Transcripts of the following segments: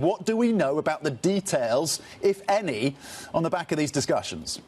What do we know about the details, if any, on the back of these discussions?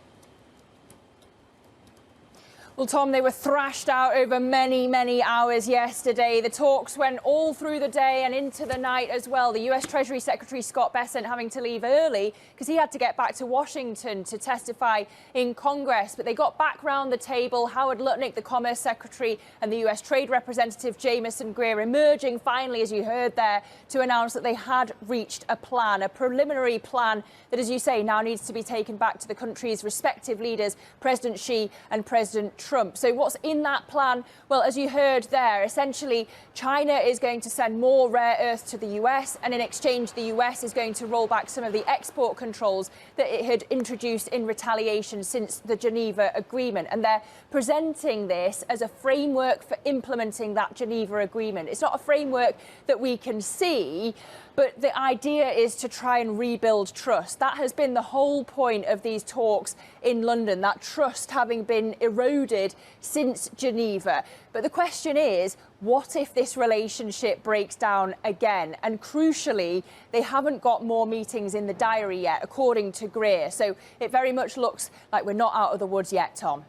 Well, Tom, they were thrashed out over many, many hours yesterday. The talks went all through the day and into the night as well. The US Treasury Secretary Scott Bessent having to leave early because he had to get back to Washington to testify in Congress. But they got back round the table. Howard Lutnick, the Commerce Secretary, and the US Trade Representative Jamieson Greer emerging finally, as you heard there, to announce that they had reached a plan, a preliminary plan that, as you say, now needs to be taken back to the country's respective leaders, President Xi and President Trump. So what's in that plan? Well, as you heard there, essentially China is going to send more rare earths to the US, and in exchange the US is going to roll back some of the export controls that it had introduced in retaliation since the Geneva Agreement. And they're presenting this as a framework for implementing that Geneva Agreement. It's not a framework that we can see, but the idea is to try and rebuild trust. That has been the whole point of these talks in London, that trust having been eroded since Geneva. But the question is, what if this relationship breaks down again? And crucially, they haven't got more meetings in the diary yet, according to Greer. So it very much looks like we're not out of the woods yet, Tom.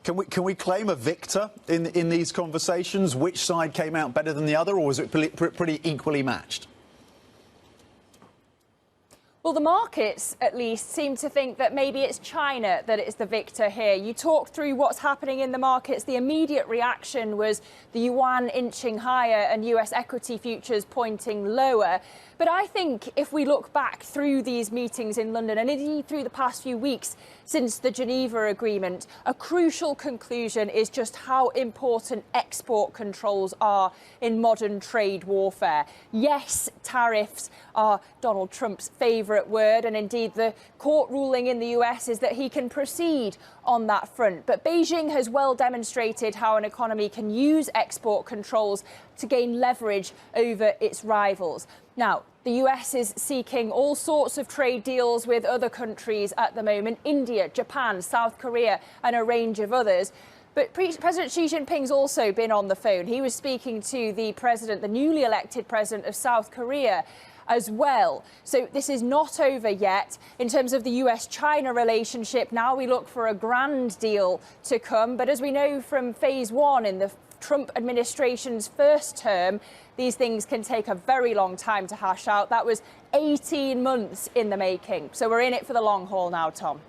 Can we claim a victor in these conversations? Which side came out better than the other, or was it pretty equally matched? Well, the markets, at least, seem to think that maybe it's China that is the victor here. You talk through what's happening in the markets. The immediate reaction was the yuan inching higher and US equity futures pointing lower. But I think if we look back through these meetings in London and indeed through the past few weeks since the Geneva Agreement, a crucial conclusion is just how important export controls are in modern trade warfare. Yes, tariffs are Donald Trump's favourite word, and indeed the court ruling in the US is that he can proceed on that front. But Beijing has well demonstrated how an economy can use export controls to gain leverage over its rivals. Now, the US is seeking all sorts of trade deals with other countries at the moment: India, Japan, South Korea, and a range of others. But President Xi Jinping's also been on the phone. He was speaking to the newly elected president of South Korea as well. So this is not over yet. In terms of the US-China relationship, now we look for a grand deal to come. But as we know from phase one in the Trump administration's first term, these things can take a very long time to hash out. That was 18 months in the making. So we're in it for the long haul now, Tom.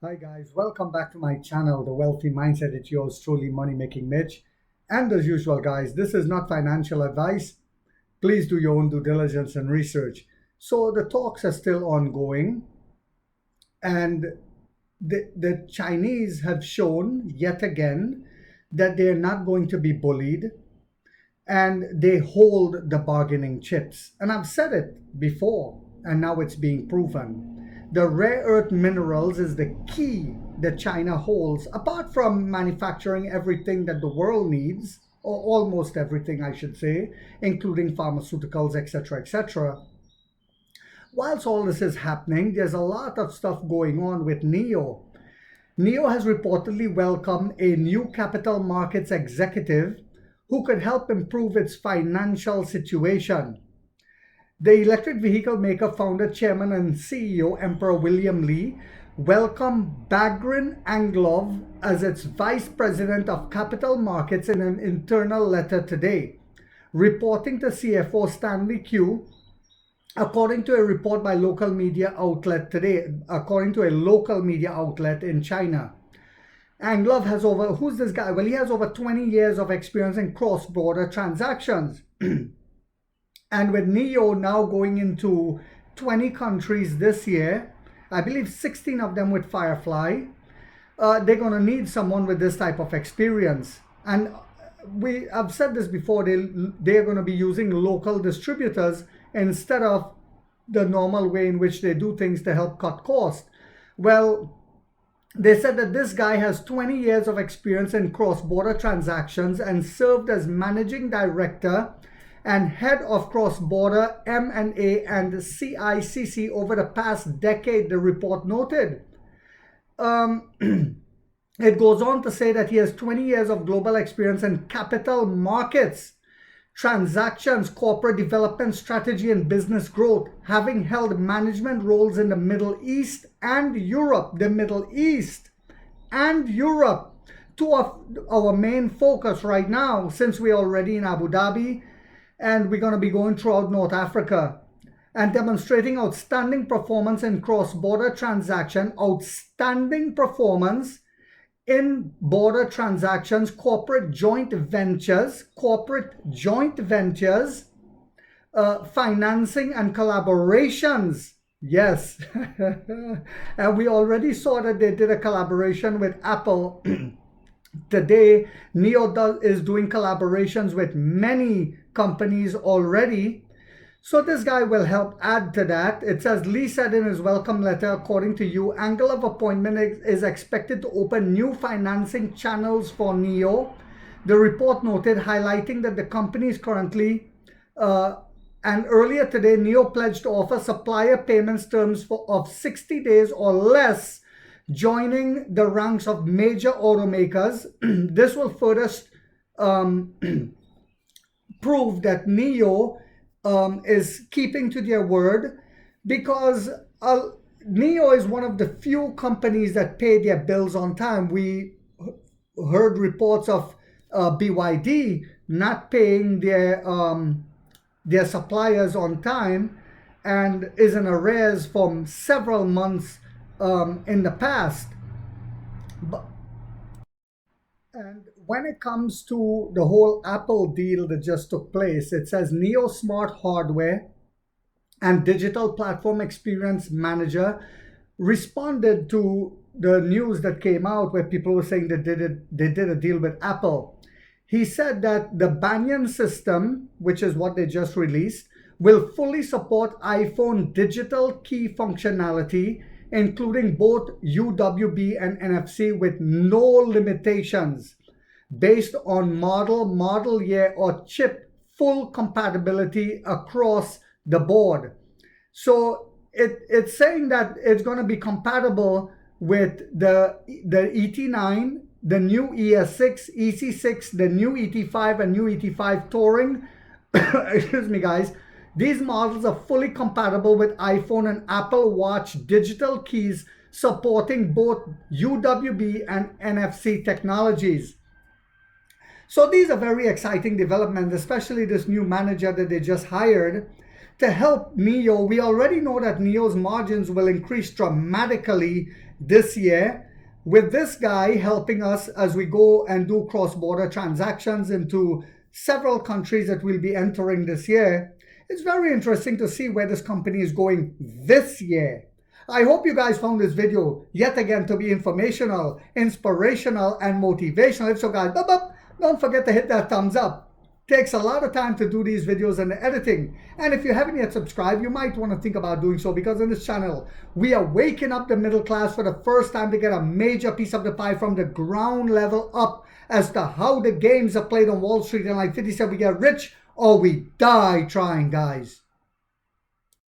Hi guys, welcome back to my channel, The Wealthy Mindset. It's yours truly, Money Making Mitch. And as usual, guys, this is not financial advice. Please do your own due diligence and research. So the talks are still ongoing, and the Chinese have shown yet again that they're not going to be bullied, and they hold the bargaining chips. And I've said it before, and now it's being proven. The rare earth minerals is the key that China holds, apart from manufacturing everything that the world needs, or almost everything, I should say, including pharmaceuticals, etc., etc. Whilst all this is happening, there's a lot of stuff going on with NIO. NIO has reportedly welcomed a new capital markets executive who could help improve its financial situation. The electric vehicle maker founder, chairman, and CEO, Emperor William Li, welcomed Bagrin Anglov as its vice president of capital markets in an internal letter today, reporting to CFO Stanley Q, according to a report by local media outlet today, according to a local media outlet in China. Anglov has who's this guy? Well, he has over 20 years of experience in cross-border transactions. And with NIO now going into 20 countries this year, I believe 16 of them with Firefly, they're going to need someone with this type of experience. And I've said this before, they're going to be using local distributors instead of the normal way in which they do things to help cut costs. Well, they said that this guy has 20 years of experience in cross-border transactions and served as managing director and head of cross-border M&A and CICC over the past decade, the report noted. It goes on to say that he has 20 years of global experience in capital markets, transactions, corporate development strategy, and business growth, having held management roles in the Middle East and Europe. The Middle East and Europe, two of our main focus right now, since we're already in Abu Dhabi and we're going to be going throughout North Africa, and demonstrating outstanding performance in cross-border transaction, outstanding performance in border transactions, corporate joint ventures, financing and collaborations. Yes. And we already saw that they did a collaboration with Apple. Today, NIO is doing collaborations with many companies already. So this guy will help add to that. It says, Lee said in his welcome letter, according to you, angle of appointment is expected to open new financing channels for NIO. The report noted, highlighting that the company is currently, and earlier today, NIO pledged to offer supplier payments terms of 60 days or less, joining the ranks of major automakers. This will further prove that NIO is keeping to their word, because NIO is one of the few companies that pay their bills on time. We heard reports of BYD not paying their suppliers on time and is in arrears from several months in the past. And when it comes to the whole Apple deal that just took place, it says NIO Smart Hardware and Digital Platform Experience Manager responded to the news that came out where people were saying that they did a deal with Apple. He said that the Banyan system, which is what they just released, will fully support iPhone digital key functionality, including both UWB and NFC, with no limitations, based on model year or chip full compatibility across the board. So it's saying that it's going to be compatible with the ET9, the new ES6, EC6, the new ET5 and new ET5 Touring. Excuse me, guys. These models are fully compatible with iPhone and Apple Watch digital keys, supporting both UWB and NFC technologies. So these are very exciting developments, especially this new manager that they just hired to help NIO. We already know that NIO's margins will increase dramatically this year, with this guy helping us as we go and do cross-border transactions into several countries that we'll be entering this year. It's very interesting to see where this company is going this year. I hope you guys found this video yet again to be informational, inspirational, and motivational. If so, guys, don't forget to hit that thumbs up. Takes a lot of time to do these videos and the editing. And if you haven't yet subscribed, you might want to think about doing so, because in this channel, we are waking up the middle class for the first time to get a major piece of the pie from the ground level up as to how the games are played on Wall Street. And like 50 said, we get rich or we die trying, guys.